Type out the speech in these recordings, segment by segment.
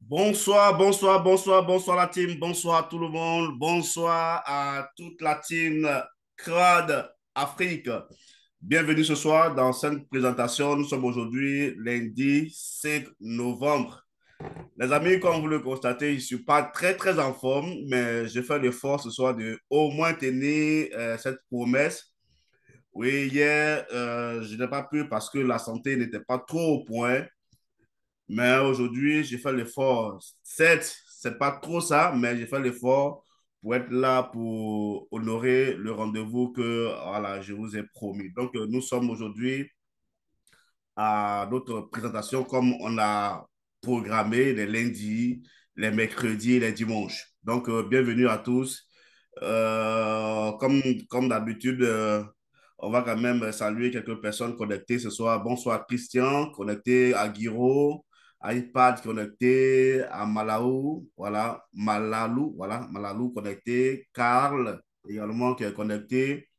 Bonsoir, bonsoir, bonsoir, bonsoir la team, bonsoir à tout le monde, bonsoir à toute la team Crowd Afrique. Bienvenue ce soir dans cette présentation. Nous sommes aujourd'hui lundi 5 novembre. Les amis, comme vous le constatez, je ne suis pas très en forme, mais je fais l'effort ce soir de au moins tenir cette promesse. Oui, hier, je n'ai pas pu parce que la santé n'était pas trop au point. Mais aujourd'hui, j'ai fait l'effort. Certes, c'est pas trop ça, mais j'ai fait l'effort pour être là pour honorer le rendez-vous que voilà, je vous ai promis. Donc, nous sommes aujourd'hui à notre présentation comme on a programmé les lundis, les mercredis et les dimanches. Donc, bienvenue à tous. Comme d'habitude, on va quand même saluer quelques personnes connectées ce soir. Bonsoir Christian, connecté à Guiro, iPad connecté à Malaou, voilà, Malalou connecté, Karl également qui est connecté.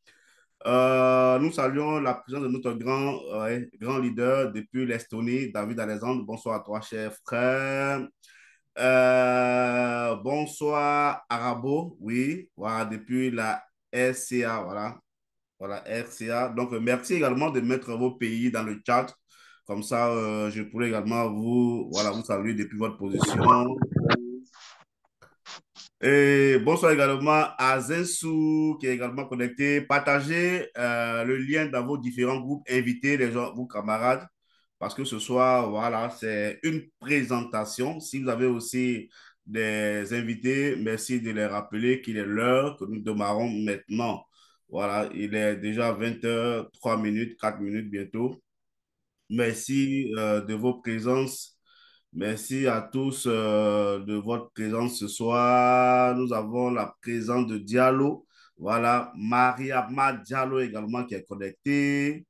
Nous saluons la présence de notre grand leader depuis l'Estonie, David Alexandre. Bonsoir à toi, cher frère. Bonsoir, Arabo, oui, voilà, depuis la RCA, voilà, RCA. Donc, merci également de mettre vos pays dans le chat. Comme ça, je pourrais également vous saluer depuis votre position. Et bonsoir également à Zensou qui est également connecté. Partagez le lien dans vos différents groupes. Invitez les gens, vos camarades, parce que ce soir, voilà, c'est une présentation. Si vous avez aussi des invités, merci de les rappeler qu'il est l'heure que nous démarrons maintenant. Voilà, il est déjà 20 h 3 minutes, 4 minutes bientôt. Merci de vos présences. Merci à tous de votre présence ce soir. Nous avons la présence de Diallo. Voilà, Mariama Diallo également qui est connectée.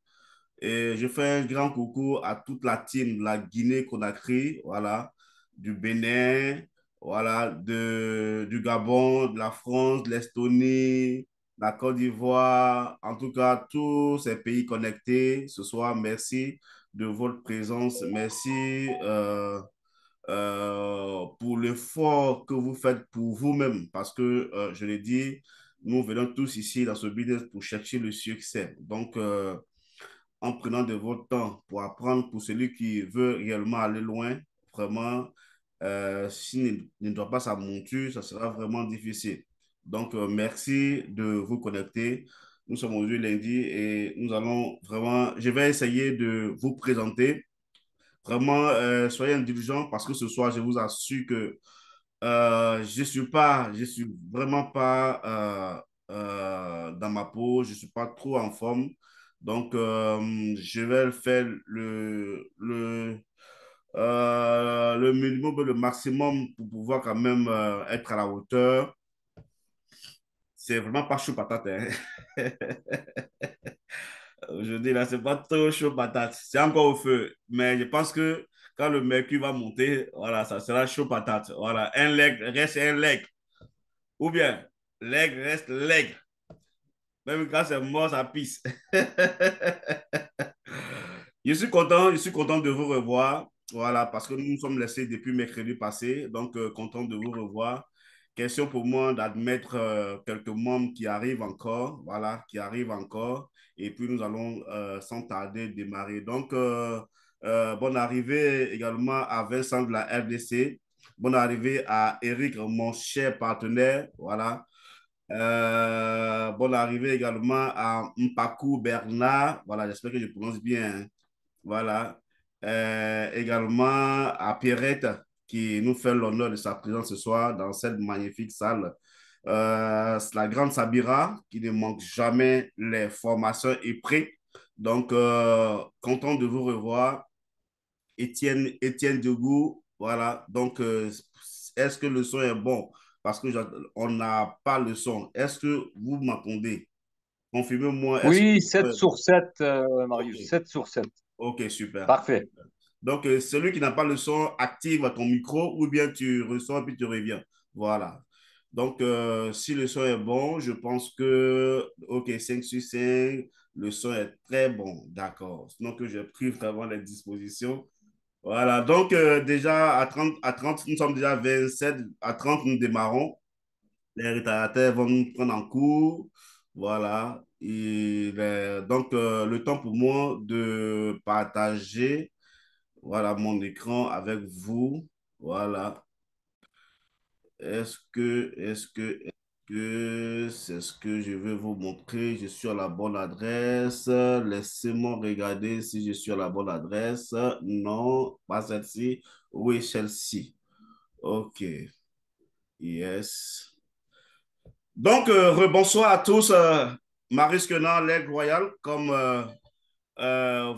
Et je fais un grand coucou à toute la team de la Guinée-Conakry, voilà, du Bénin, voilà, du Gabon, de la France, de l'Estonie, la Côte d'Ivoire, en tout cas, tous ces pays connectés ce soir. Merci de votre présence. Merci pour l'effort que vous faites pour vous-même, parce que, je l'ai dit, nous venons tous ici dans ce business pour chercher le succès. Donc, en prenant de votre temps pour apprendre pour celui qui veut réellement aller loin, vraiment, s'il ne doit pas sa monture, ça sera vraiment difficile. Donc, merci de vous connecter. Nous sommes aujourd'hui lundi et nous allons vraiment, je vais essayer de vous présenter. Vraiment, soyez indulgents parce que ce soir, je vous assure que je suis vraiment pas dans ma peau, je suis pas trop en forme. Donc, je vais faire le minimum, le maximum pour pouvoir quand même être à la hauteur. C'est vraiment pas chaud patate, hein. Aujourd'hui, là, c'est pas trop chaud patate. C'est encore au feu. Mais je pense que quand le mercure va monter, voilà, ça sera chaud patate. Voilà, un leg reste un leg. Ou bien, leg reste leg. Même quand c'est mort, ça pisse. Je suis content de vous revoir. Voilà, parce que nous nous sommes laissés depuis mercredi passé. Donc, content de vous revoir. Question pour moi d'admettre quelques membres qui arrivent encore. Voilà, qui arrivent encore. Et puis, nous allons sans tarder démarrer. Donc, bonne arrivée également à Vincent de la RDC. Bonne arrivée à Eric, mon cher partenaire. Voilà. Bonne arrivée également à Mpaku Bernard. Voilà, j'espère que je prononce bien, hein. Voilà. Également à Pierrette qui nous fait l'honneur de sa présence ce soir dans cette magnifique salle. La grande Sabira qui ne manque jamais les formations et prêts. Donc, content de vous revoir. Étienne Debout, voilà. Donc, est-ce que le son est bon? Parce que on n'a pas le son. Est-ce que vous m'entendez? Confirmez-moi. Est-ce que Oui, le son 7 est bon? sur 7, OK. Marius, 7 sur 7. OK, super. Parfait. Donc, celui qui n'a pas le son, active ton micro ou bien tu ressors puis tu reviens. Voilà. Donc, si le son est bon, je pense que, OK, 5 sur 5, le son est très bon. D'accord. Donc, j'ai pris vraiment les dispositions. Voilà, donc déjà à 30, nous sommes déjà 27, à 30, nous démarrons. Les retardataires vont nous prendre en cours. Voilà. Et donc, le temps pour moi de partager voilà, mon écran avec vous. Voilà. Est-ce que c'est ce que je vais vous montrer? Je suis à la bonne adresse. Laissez-moi regarder si je suis à la bonne adresse. Non, pas celle-ci. Oui, celle-ci. OK. Yes. Donc, rebonsoir à tous. Maurice Quenard, l'Aigle Royal, comme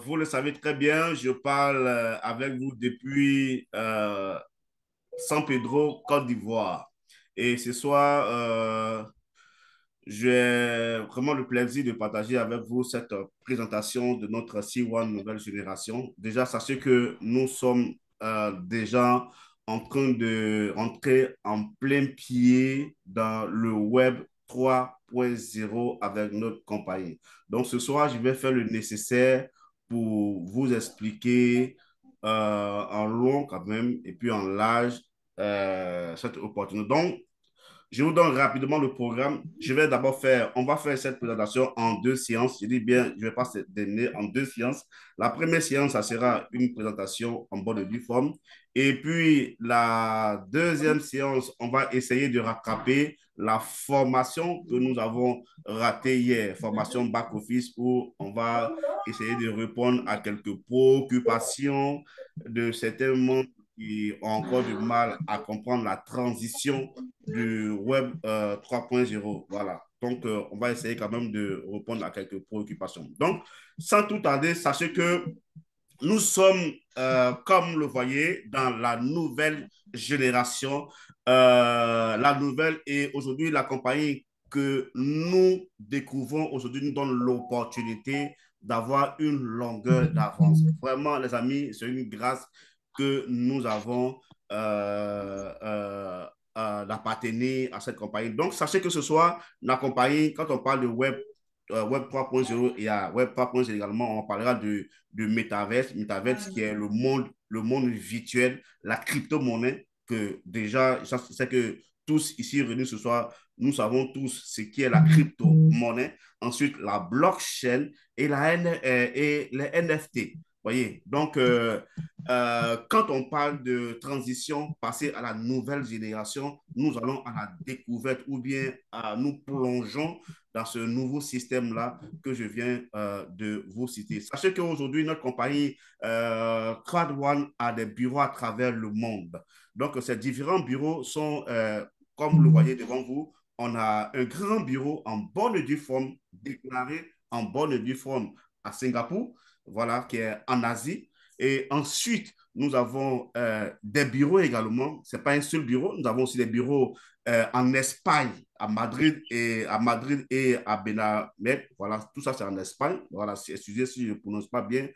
vous le savez très bien, je parle avec vous depuis San Pedro, Côte d'Ivoire. Et ce soir, j'ai vraiment le plaisir de partager avec vous cette présentation de notre C1 nouvelle génération. Déjà, sachez que nous sommes déjà en train de rentrer en plein pied dans le web 3.0 avec notre compagnie. Donc, ce soir, je vais faire le nécessaire pour vous expliquer en long quand même et puis en large cette opportunité. Donc, je vous donne rapidement le programme. On va faire cette présentation en deux séances. Je dis bien, je ne vais pas se donner en deux séances. La première séance, ça sera une présentation en bonne et due forme. Et puis, la deuxième séance, on va essayer de rattraper la formation que nous avons ratée hier, formation back-office, où on va essayer de répondre à quelques préoccupations de certains membres qui ont encore du mal à comprendre la transition du web 3.0. Voilà. Donc, on va essayer quand même de répondre à quelques préoccupations. Donc, sans tout tarder, sachez que nous sommes, comme vous le voyez, dans la nouvelle génération. La nouvelle et aujourd'hui, la compagnie que nous découvrons aujourd'hui nous donne l'opportunité d'avoir une longueur d'avance. Vraiment, les amis, c'est une grâce que nous avons d'appartenir à cette compagnie. Donc, sachez que ce soir, la compagnie, quand on parle de Web 3.0 et à Web 3.0 également, on parlera de Metaverse. Metaverse qui est le monde virtuel, la crypto-monnaie, que déjà, je sais que tous ici réunis ce soir, nous savons tous ce qui est la crypto-monnaie. Ensuite, la blockchain et, et les NFT. Voyez, donc, quand on parle de transition, passer à la nouvelle génération, nous allons à la découverte ou bien nous plongeons dans ce nouveau système-là que je viens de vous citer. Sachez qu'aujourd'hui, notre compagnie Crowd One a des bureaux à travers le monde. Donc, ces différents bureaux sont, comme vous le voyez devant vous, on a un grand bureau en bonne et due forme, déclaré en bonne et due forme à Singapour, voilà, qui est en Asie. Et ensuite, nous avons des bureaux également. Ce n'est pas un seul bureau. Nous avons aussi des bureaux en Espagne, à Madrid et à Benamed. Voilà, tout ça, c'est en Espagne. Voilà, excusez si je ne prononce pas bien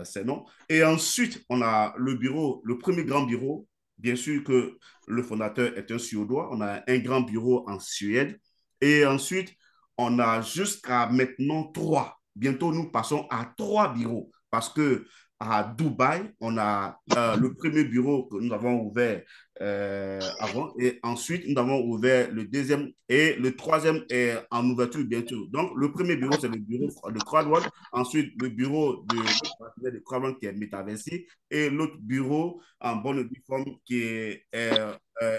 ces noms. Et ensuite, on a le bureau, le premier grand bureau. Bien sûr que le fondateur est un Suédois. On a un grand bureau en Suède. Et ensuite, on a jusqu'à maintenant trois. Bientôt, nous passons à trois bureaux parce que à Dubaï, on a le premier bureau que nous avons ouvert avant et ensuite nous avons ouvert le deuxième et le troisième est en ouverture bientôt. Donc, le premier bureau, c'est le bureau de CrowdOne, ensuite le bureau de CrowdOne qui est Metaversi et l'autre bureau en bonne forme qui est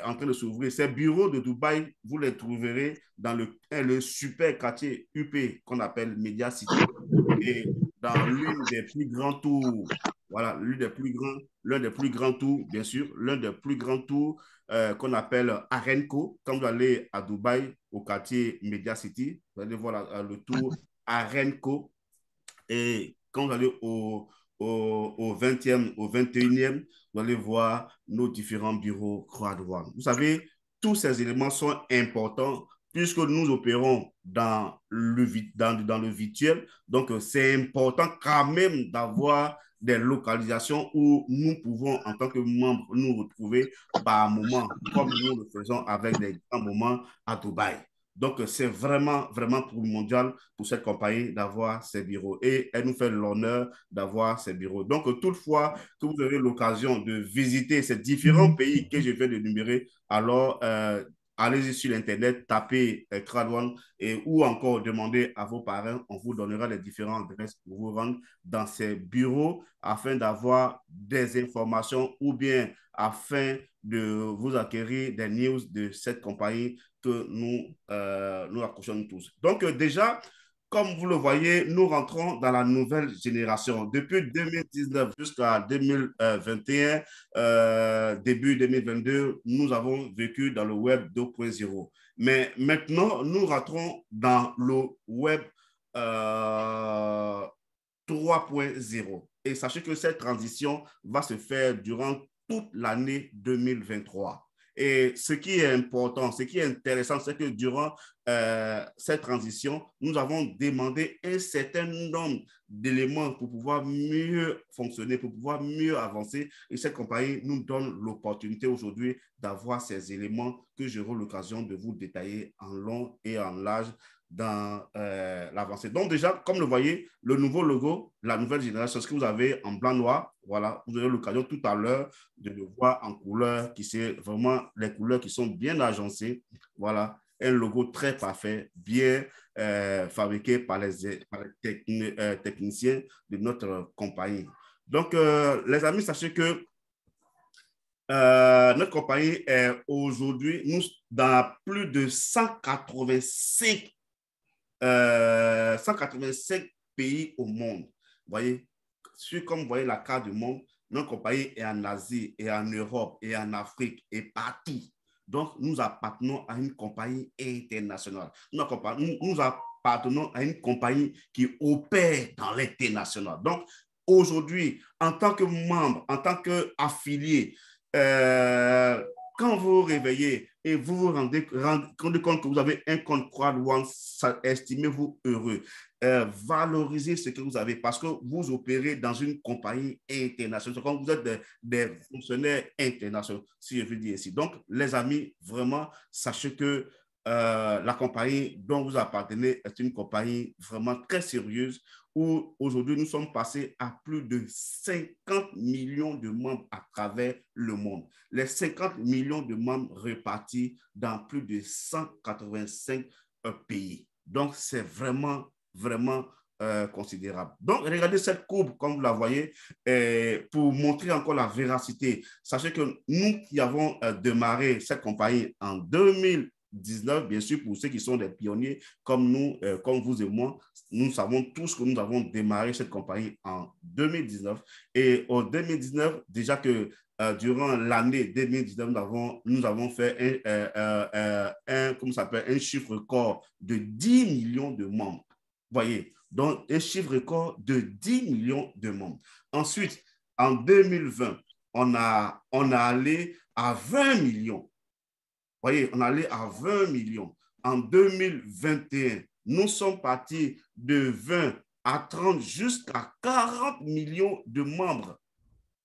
en train de s'ouvrir. Ces bureaux de Dubaï, vous les trouverez dans le super quartier UP qu'on appelle Media City et dans l'une des plus grands tours, voilà, l'un des plus grands tours, bien sûr, l'un des plus grands tours qu'on appelle Arenco. Quand vous allez à Dubaï, au quartier Media City, vous allez voir le tour Arenco. Et quand vous allez au 20e, au 21e, vous allez voir nos différents bureaux Croix-Douane. Vous savez, tous ces éléments sont importants puisque nous opérons dans le virtuel. Donc, c'est important quand même d'avoir des localisations où nous pouvons, en tant que membres, nous retrouver par moment, comme nous le faisons avec des grands moments à Dubaï. Donc, c'est vraiment, vraiment primordial pour cette compagnie d'avoir ses bureaux. Et elle nous fait l'honneur d'avoir ses bureaux. Donc, toutefois que vous avez l'occasion de visiter ces différents pays que je viens de numérer, alors allez-y sur Internet, tapez Crowd1 et ou encore demandez à vos parents, on vous donnera les différentes adresses pour vous rendre dans ces bureaux afin d'avoir des informations ou bien afin de vous acquérir des news de cette compagnie que nous accrochons tous. Donc, déjà, comme vous le voyez, nous rentrons dans la nouvelle génération. Depuis 2019 jusqu'à 2021, début 2022, nous avons vécu dans le web 2.0. Mais maintenant, nous rentrons dans le web 3.0. Et sachez que cette transition va se faire durant toute l'année 2023. Et ce qui est important, ce qui est intéressant, c'est que durant cette transition, nous avons demandé un certain nombre d'éléments pour pouvoir mieux fonctionner, pour pouvoir mieux avancer. Et cette compagnie nous donne l'opportunité aujourd'hui d'avoir ces éléments que j'aurai l'occasion de vous détailler en long et en large dans l'avancée. Donc déjà, comme le voyez, le nouveau logo, la nouvelle génération, ce que vous avez en blanc-noir, voilà, vous aurez l'occasion tout à l'heure de le voir en couleur, qui c'est vraiment les couleurs qui sont bien agencées. Voilà, un logo très parfait, bien fabriqué par les techniciens de notre compagnie. Donc, les amis, sachez que notre compagnie est aujourd'hui, nous, dans plus de 185 pays au monde. Vous voyez, comme vous voyez la carte du monde, notre compagnie est en Asie, et en Europe, et en Afrique, et partout. Donc, nous appartenons à une compagnie internationale. Nous appartenons à une compagnie qui opère dans l'international. Donc, aujourd'hui, en tant que membre, en tant qu'affilié, quand vous vous réveillez et vous vous rendez compte que vous avez un compte Crowd1, estimez-vous heureux. Valorisez ce que vous avez parce que vous opérez dans une compagnie internationale. Quand vous êtes des fonctionnaires internationaux, si je veux dire ici. Donc, les amis, vraiment, sachez que la compagnie dont vous appartenez est une compagnie vraiment très sérieuse où aujourd'hui nous sommes passés à plus de 50 millions de membres à travers le monde. Les 50 millions de membres répartis dans plus de 185 pays. Donc, c'est vraiment, vraiment considérable. Donc, regardez cette courbe, comme vous la voyez, pour montrer encore la véracité. Sachez que nous qui avons démarré cette compagnie en 2019, bien sûr, pour ceux qui sont des pionniers comme nous, comme vous et moi, nous savons tous que nous avons démarré cette compagnie en 2019. Et en 2019, déjà que durant l'année 2019, nous avons fait un chiffre record de 10 millions de membres. Vous voyez, donc un chiffre record de 10 millions de membres. Ensuite, en 2020, on a allé à 20 millions. Vous voyez, on est allé à 20 millions. En 2021, nous sommes partis de 20 à 30 jusqu'à 40 millions de membres.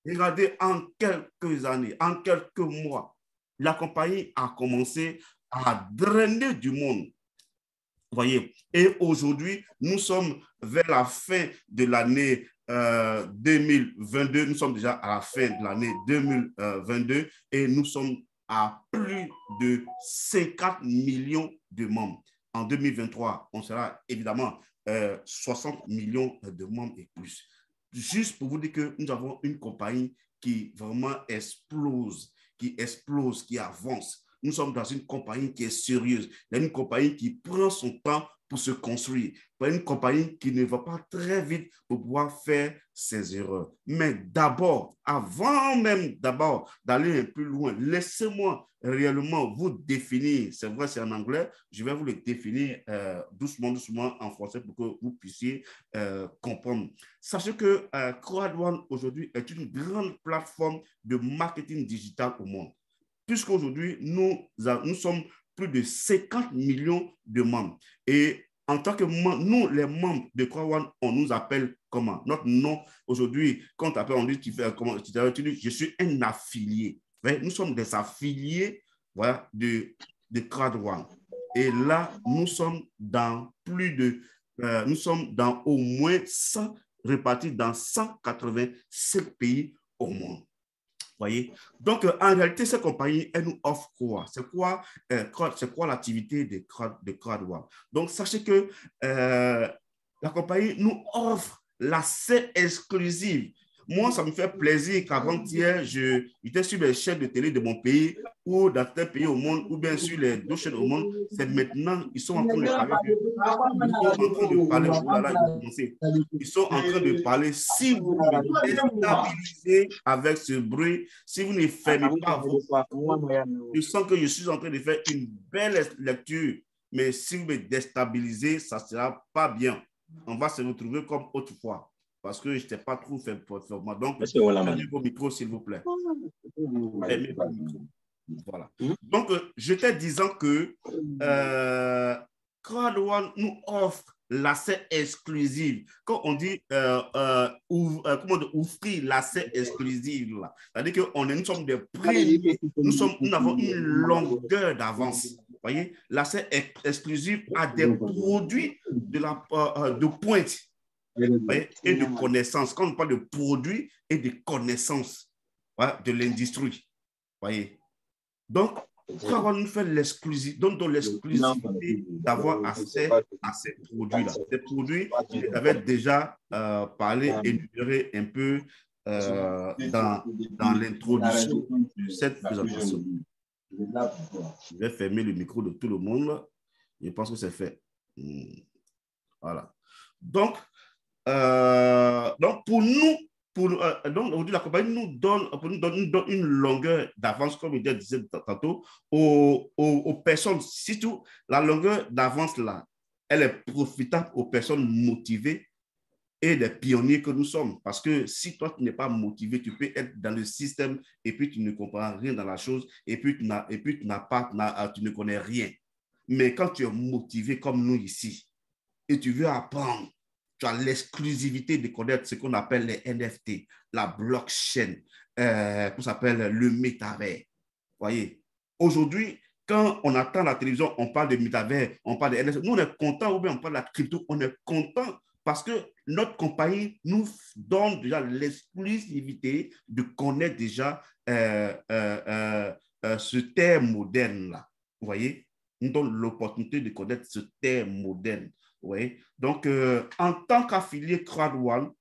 Regardez, en quelques années, en quelques mois, la compagnie a commencé à drainer du monde. Vous voyez, et aujourd'hui, nous sommes vers la fin de l'année 2022. Nous sommes déjà à la fin de l'année 2022 et nous sommes à plus de 50 millions de membres. En 2023, on sera évidemment 60 millions de membres et plus. Juste pour vous dire que nous avons une compagnie qui vraiment explose, qui avance. Nous sommes dans une compagnie qui est sérieuse, une compagnie qui prend son temps pour se construire, pas une compagnie qui ne va pas très vite pour pouvoir faire ses erreurs. Mais d'abord, avant même d'aller un peu loin, laissez-moi réellement vous définir, c'est vrai c'est en anglais, je vais vous le définir doucement en français pour que vous puissiez comprendre. Sachez que Crowd1 aujourd'hui est une grande plateforme de marketing digital au monde. Puisqu'aujourd'hui, nous sommes plus de 50 millions de membres. Et en tant que membres, nous, les membres de Crowd1, on nous appelle comment? Notre nom, aujourd'hui, quand on t'appelle, on dit, tu dis, je suis un affilié. Nous sommes des affiliés voilà, de Crowd1. Et là, nous sommes dans nous sommes dans au moins 100 répartis dans 185 pays au monde. Voyez? Donc, en réalité, cette compagnie, elle nous offre quoi? C'est quoi l'activité de CrowdOne? Donc, sachez que la compagnie nous offre l'accès exclusif. Moi, ça me fait plaisir qu'avant-hier, j'étais sur les chaînes de télé de mon pays ou dans certains pays au monde, ou bien sur les deux chaînes au monde. C'est maintenant, ils sont en train de parler ils sont en train de parler, oh là là, ils vont commencer. Ils sont en train de parler. Si vous me déstabilisez avec ce bruit, si vous ne fermez pas vos portes, je sens que je suis en train de faire une belle lecture, mais si vous me déstabilisez, ça ne sera pas bien. On va se retrouver comme autrefois, parce que je n'étais pas trop fait pour moi. Donc, fermez vos micros, s'il vous plaît. Fermez vos micros. Voilà. Donc, j'étais disant que CrowdOne nous offre l'accès exclusif. Quand on dit offrir l'accès exclusif, c'est-à-dire que nous sommes des premiers, nous avons une longueur d'avance. Vous voyez, l'accès exclusif à des produits de pointe, voyez, et de connaissances. Quand on parle de produits et de connaissances, voilà, de l'industrie, voyez. Donc, CrowdOne nous fait l'exclusivité d'avoir accès à ces produits-là. Ces produits, j'avais déjà parlé, énuméré un peu dans l'introduction de cette présentation. Je vais fermer le micro de tout le monde. Je pense que c'est fait. Voilà. Donc pour nous, donc aujourd'hui, la compagnie nous donne une longueur d'avance, comme je disais tantôt, aux personnes. Surtout, la longueur d'avance là, elle est profitable aux personnes motivées et des pionniers que nous sommes. Parce que si toi, tu n'es pas motivé, tu peux être dans le système et puis tu ne comprends rien dans la chose et puis tu ne connais rien. Mais quand tu es motivé comme nous ici et tu veux apprendre, tu as l'exclusivité de connaître ce qu'on appelle les NFT, la blockchain, qu'on s'appelle le métavers. Voyez, aujourd'hui, quand on attend la télévision, on parle de métavers, on parle de NFT. Nous, on est content, ou bien on parle de la crypto, on est content parce que notre compagnie nous donne déjà l'exclusivité de connaître déjà ce terme moderne-là. Vous voyez, nous donne l'opportunité de connaître ce terme moderne. Oui. Donc, en tant qu'affilié CrowdOne,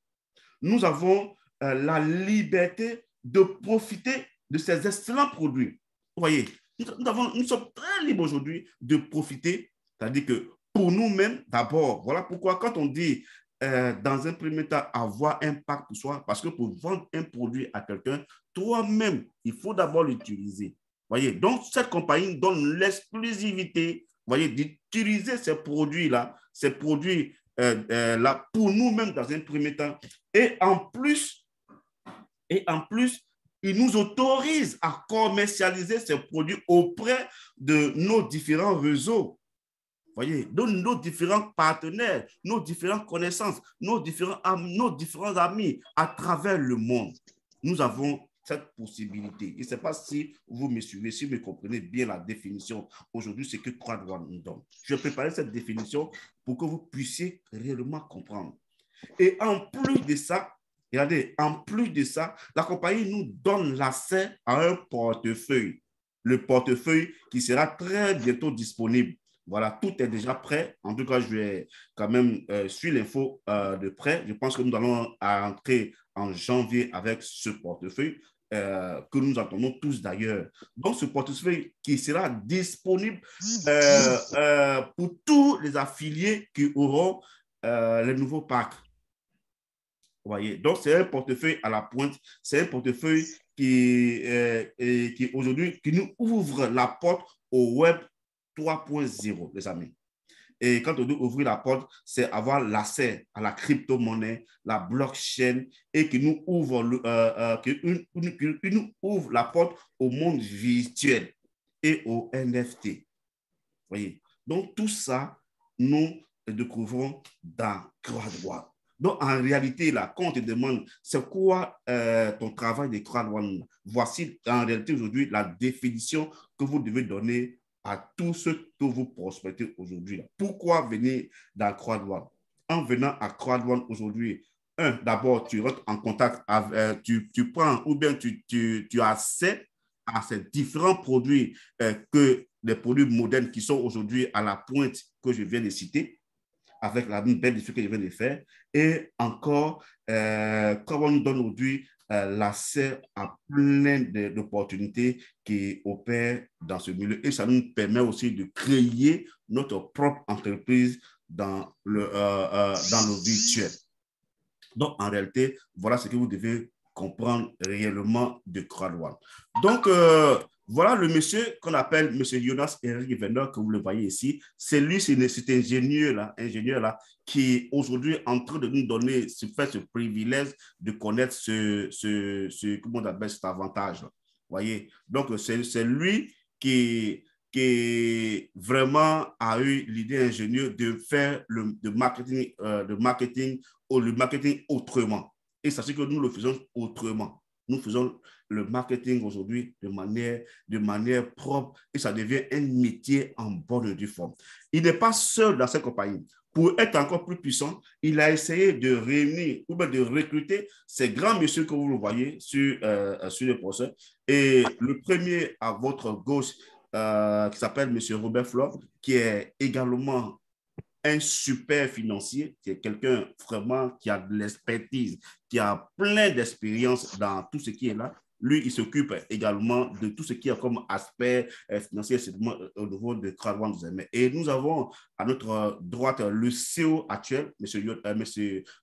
nous avons la liberté de profiter de ces excellents produits. Vous voyez, nous sommes très libres aujourd'hui de profiter, c'est-à-dire que pour nous-mêmes, d'abord, voilà pourquoi quand on dit dans un premier temps avoir un impact pour soi, parce que pour vendre un produit à quelqu'un, toi-même, il faut d'abord l'utiliser. Voyez, donc cette compagnie donne l'exclusivité, voyez, d'utiliser ces produits-là pour nous-mêmes dans un premier temps. Et en plus, il nous autorise à commercialiser ces produits auprès de nos différents réseaux. Voyez, de nos différents partenaires, nos différentes connaissances, nos différents amis à travers le monde. Nous avons cette possibilité. Je ne sais pas si vous me suivez, si vous me comprenez bien la définition aujourd'hui, c'est que CrowdOne nous donne. Je vais préparer cette définition pour que vous puissiez réellement comprendre. Et en plus de ça, regardez, en plus de ça, la compagnie nous donne l'accès à un portefeuille. Le portefeuille qui sera très bientôt disponible. Voilà, tout est déjà prêt. En tout cas, je vais quand même suivre l'info de près. Je pense que nous allons entrer en janvier avec ce portefeuille que nous attendons tous d'ailleurs. Donc, ce portefeuille qui sera disponible pour tous les affiliés qui auront les nouveaux packs. Vous voyez, donc c'est un portefeuille à la pointe, c'est un portefeuille qui aujourd'hui, qui nous ouvre la porte au web 3.0, les amis. Et quand on dit ouvrir la porte, c'est avoir l'accès à la crypto-monnaie, la blockchain, et qui nous ouvre, qui nous ouvre la porte au monde virtuel et au NFT. Vous voyez, donc tout ça, nous le découvrons dans CrowdOne. Donc, en réalité, là, quand on te demande c'est quoi ton travail de CrowdOne, voici en réalité aujourd'hui la définition que vous devez donner à tous ceux que vous prospectez aujourd'hui. Pourquoi venir dans Croix-Douane? En venant à Croix-Douane aujourd'hui, d'abord, tu rentres en contact, avec, tu prends ou bien tu as accès à ces différents produits que les produits modernes qui sont aujourd'hui à la pointe que je viens de citer, avec la belle défi que je viens de faire. Et encore, comme on nous donne aujourd'hui l'accès à plein d'opportunités qui opèrent dans ce milieu. Et ça nous permet aussi de créer notre propre entreprise dans le virtuel. Donc, en réalité, voilà ce que vous devez comprendre réellement de Croix-Douane. Donc, voilà le monsieur qu'on appelle monsieur Jonas Eric Venner, que vous le voyez ici. C'est lui, cet ingénieur-là, qui est aujourd'hui en train de nous donner, ce privilège de connaître comment on appelle cet avantage. Vous voyez? Donc, c'est lui qui vraiment a eu l'idée ingénieuse de faire le marketing ou le marketing autrement. Et sachez que nous le faisons autrement. Nous faisons le marketing aujourd'hui de manière propre et ça devient un métier en bonne et due forme. Il n'est pas seul dans cette compagnie. Pour être encore plus puissant, il a essayé de réunir ou bien de recruter ces grands messieurs que vous le voyez sur le poster. Et le premier à votre gauche, qui s'appelle M. Robert Flor, qui est également un super financier, qui est quelqu'un vraiment qui a de l'expertise, qui a plein d'expérience dans tout ce qui est là. Lui, il s'occupe également de tout ce qui est comme aspect financier au niveau de Croix-Douane. Et nous avons à notre droite le CEO actuel, M.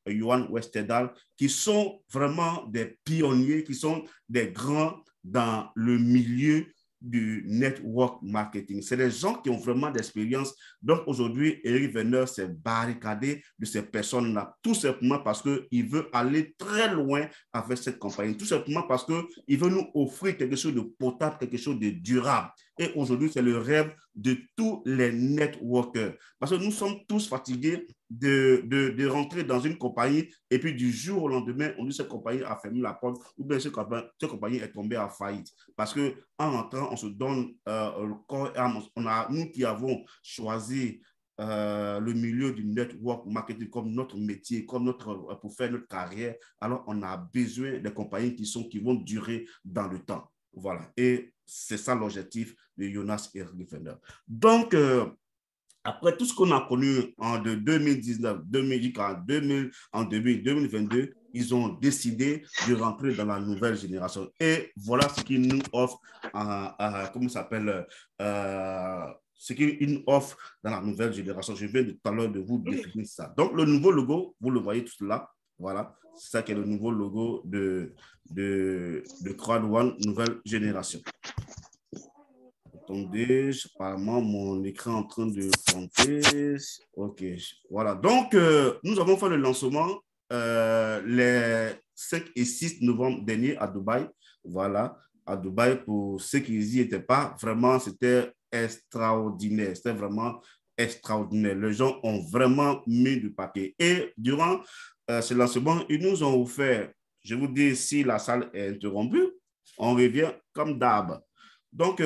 Johan Westerdal, qui sont vraiment des pionniers, qui sont des grands dans le milieu du network marketing. C'est des gens qui ont vraiment d'expérience. Donc aujourd'hui, Eric Venner s'est barricadé de ces personnes-là, tout simplement parce qu'il veut aller très loin avec cette compagnie, tout simplement parce qu'il veut nous offrir quelque chose de potable, quelque chose de durable. Et aujourd'hui, c'est le rêve de tous les networkers. Parce que nous sommes tous fatigués de rentrer dans une compagnie et puis du jour au lendemain, on dit que cette compagnie a fermé la porte ou bien cette compagnie est tombée en faillite. Parce qu'en rentrant, on se donne le corps et âme. Nous qui avons choisi le milieu du network marketing comme notre métier, pour faire notre carrière, alors on a besoin de compagnies qui vont durer dans le temps. Voilà. Et c'est ça l'objectif de Jonas et Defender. Donc, après tout ce qu'on a connu de 2019, 2022, ils ont décidé de rentrer dans la nouvelle génération. Et voilà ce qu'ils nous offrent, comment ça s'appelle, ce qu'ils nous offrent dans la nouvelle génération. Je viens tout à l'heure de vous définir ça. Donc, le nouveau logo, vous le voyez tout là. Voilà, c'est ça qui est le nouveau logo de Croix-Douane nouvelle génération. Attendez, apparemment, mon écran est en train de planter. OK, voilà. Donc, nous avons fait le lancement les 5 et 6 novembre dernier à Dubaï. Voilà, à Dubaï, pour ceux qui n'y étaient pas, vraiment, c'était extraordinaire. C'était vraiment extraordinaire. Les gens ont vraiment mis du papier. Et durant ce lancement, ils nous ont offert, je vous dis, si la salle est interrompue, on revient comme d'hab. Donc,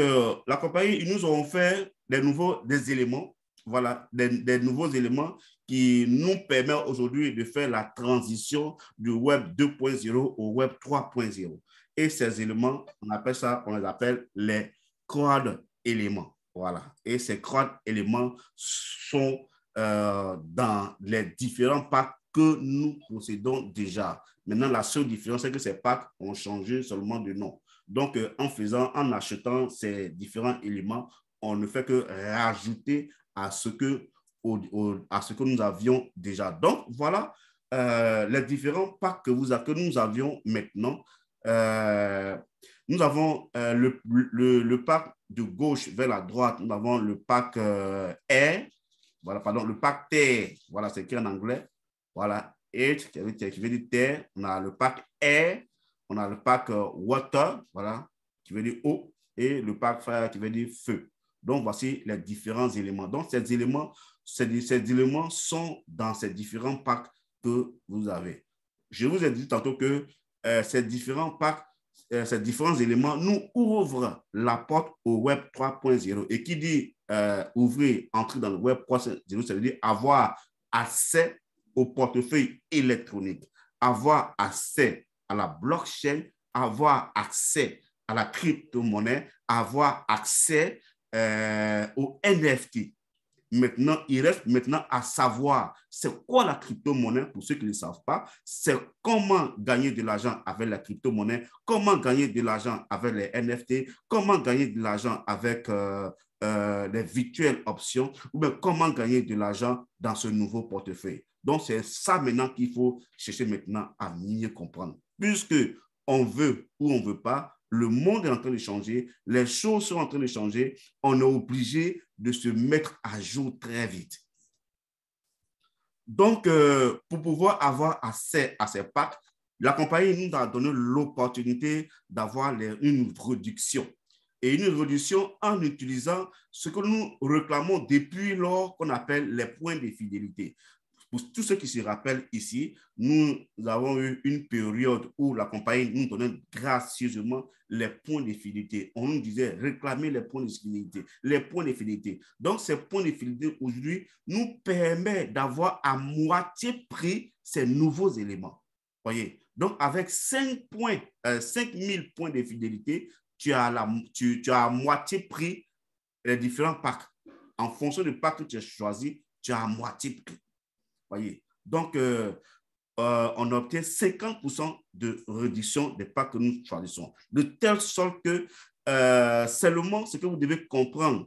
la compagnie, ils nous ont fait des éléments, voilà, des nouveaux éléments qui nous permettent aujourd'hui de faire la transition du Web 2.0 au Web 3.0. Et ces éléments, on les appelle les crowd éléments. Voilà. Et ces crowd éléments sont dans les différents packs que nous possédons déjà. Maintenant, la seule différence, c'est que ces packs ont changé seulement de nom. Donc, en achetant ces différents éléments, on ne fait que rajouter à ce que nous avions déjà. Donc, voilà les différents packs que nous avions maintenant. Nous avons le pack de gauche vers la droite. Nous avons le pack Air. Voilà, pardon, le pack Terre. Voilà, c'est écrit en anglais. Voilà, Air, qui veut dire terre. On a le pack Air. On a le pack water, voilà, qui veut dire eau, et le pack fire qui veut dire feu. Donc, voici les différents éléments. Donc, ces éléments sont dans ces différents packs que vous avez. Je vous ai dit tantôt que ces différents packs ces différents éléments nous ouvrent la porte au Web 3.0. Et qui dit ouvrir, entrer dans le Web 3.0, ça veut dire avoir accès au portefeuille électronique, avoir accès à la blockchain, avoir accès à la crypto-monnaie, avoir accès au NFT. Maintenant, il reste maintenant à savoir c'est quoi la crypto-monnaie pour ceux qui ne le savent pas, c'est comment gagner de l'argent avec la crypto-monnaie, comment gagner de l'argent avec les NFT, comment gagner de l'argent avec les virtuelles options, ou bien comment gagner de l'argent dans ce nouveau portefeuille. Donc, c'est ça maintenant qu'il faut chercher maintenant à mieux comprendre. Puisque on veut ou on ne veut pas, le monde est en train de changer, les choses sont en train de changer, on est obligé de se mettre à jour très vite. Donc, pour pouvoir avoir accès à ces packs, la compagnie nous a donné l'opportunité d'avoir une réduction. Et une réduction en utilisant ce que nous réclamons depuis lors qu'on appelle les points de fidélité. Pour tous ceux qui se rappellent ici, nous avons eu une période où la compagnie nous donnait gracieusement les points de fidélité. On nous disait réclamer les points de fidélité, les points de fidélité. Donc, ces points de fidélité aujourd'hui nous permettent d'avoir à moitié prix ces nouveaux éléments. Voyez? Donc, avec 5 000 points de fidélité, tu as à moitié prix les différents packs. En fonction du pack que tu as choisi, tu as à moitié prix. Voyez. Donc, on obtient 50% de réduction des packs que nous choisissons. De telle sorte que seulement ce que vous devez comprendre,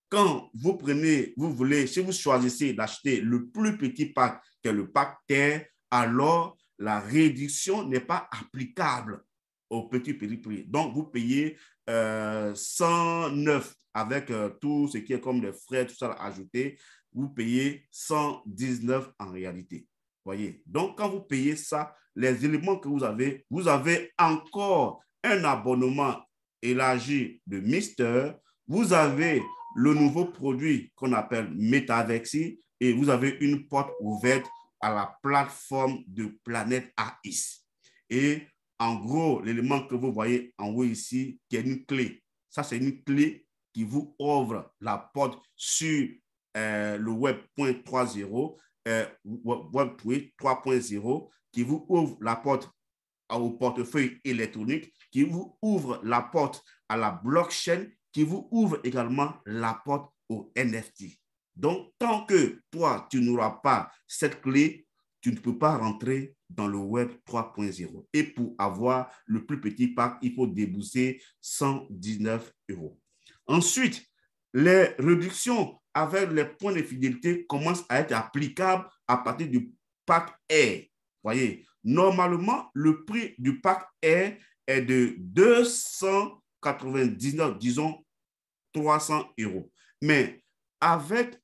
quand vous prenez, vous voulez, si vous choisissez d'acheter le plus petit pack, qui est le pack terre, alors la réduction n'est pas applicable au petit prix. Donc, vous payez 109 avec tout ce qui est comme les frais, tout ça ajouté, vous payez 119 en réalité. Voyez. Donc, quand vous payez ça, les éléments que vous avez encore un abonnement élargi de Mister, vous avez le nouveau produit qu'on appelle Metavexi et vous avez une porte ouverte à la plateforme de Planète AIS. Et en gros, l'élément que vous voyez en haut ici, qui est une clé. Ça, c'est une clé qui vous ouvre la porte sur le Web 3.0, Web 3.0, qui vous ouvre la porte au portefeuille électronique, qui vous ouvre la porte à la blockchain, qui vous ouvre également la porte au NFT. Donc, tant que toi, tu n'auras pas cette clé, tu ne peux pas rentrer dans le Web 3.0. Et pour avoir le plus petit pack, il faut débourser 119 €. Ensuite, les réductions avec les points de fidélité commencent à être applicables à partir du pack Air. Voyez, normalement, le prix du pack Air est de 299, disons 300 €. Mais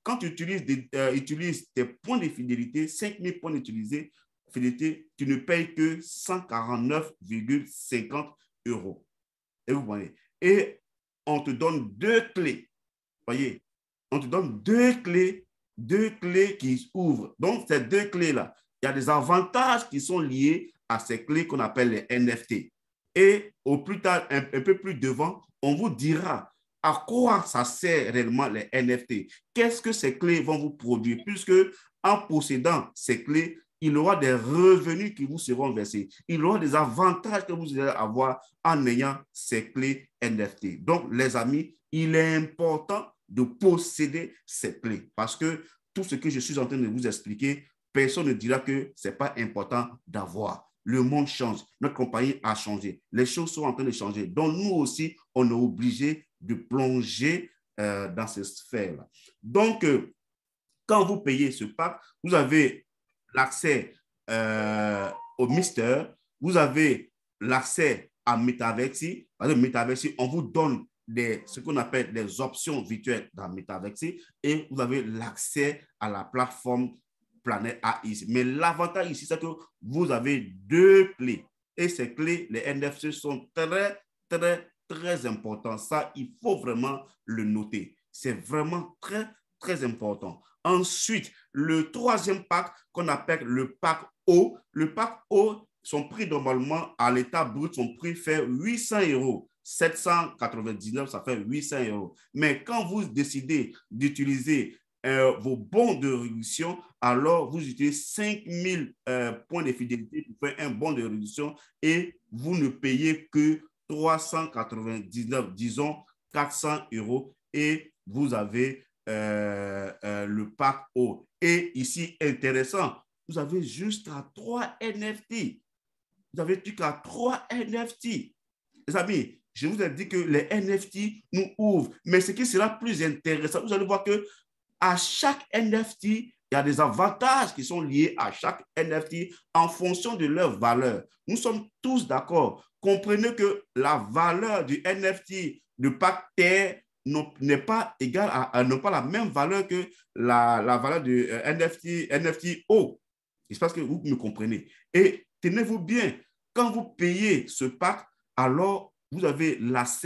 quand tu utilises tes points de fidélité, 5000 points d'utilisés, fidélité, tu ne payes que 149,50 €. Et vous voyez, et on te donne deux clés. Voyez, on te donne deux clés qui ouvrent. Donc, ces deux clés-là, il y a des avantages qui sont liés à ces clés qu'on appelle les NFT. Et au plus tard, un peu plus devant, on vous dira à quoi ça sert réellement les NFT. Qu'est-ce que ces clés vont vous produire? Puisque en possédant ces clés, il y aura des revenus qui vous seront versés. Il y aura des avantages que vous allez avoir en ayant ces clés NFT. Donc, les amis, il est important de posséder ces clés parce que tout ce que je suis en train de vous expliquer, personne ne dira que ce n'est pas important d'avoir. Le monde change, notre compagnie a changé, les choses sont en train de changer. Donc, nous aussi, on est obligé de plonger dans ces sphères-là. Donc, quand vous payez ce pack, vous avez l'accès au Mister, vous avez l'accès à Metavexi. Metavexi, on vous donne ce qu'on appelle des options virtuelles dans Metavexi et vous avez l'accès à la plateforme Planète AIS. Mais l'avantage ici, c'est que vous avez deux clés. Et ces clés, les NFC, sont très, très, très importants. Ça, il faut vraiment le noter. C'est vraiment très, très important. Ensuite, le troisième pack qu'on appelle le pack O. Le pack O, son prix normalement à l'état brut, son prix fait 800 euros. 799, ça fait 800 euros. Mais quand vous décidez d'utiliser vos bons de réduction, alors vous utilisez 5000 points de fidélité pour faire un bon de réduction et vous ne payez que 399, disons 400 euros et vous avez le pack haut. Et ici, intéressant, vous avez juste à 3 NFT. Vous avez plus qu'à 3 NFT. Les amis, je vous ai dit que les NFT nous ouvrent. Mais ce qui sera plus intéressant, vous allez voir que à chaque NFT, il y a des avantages qui sont liés à chaque NFT en fonction de leur valeur. Nous sommes tous d'accord. Comprenez que la valeur du NFT de pack Terre n'est pas égale n'a pas la même valeur que la valeur du NFT O. Je pense que vous me comprenez. Et tenez-vous bien, quand vous payez ce pack, alors vous avez l'accès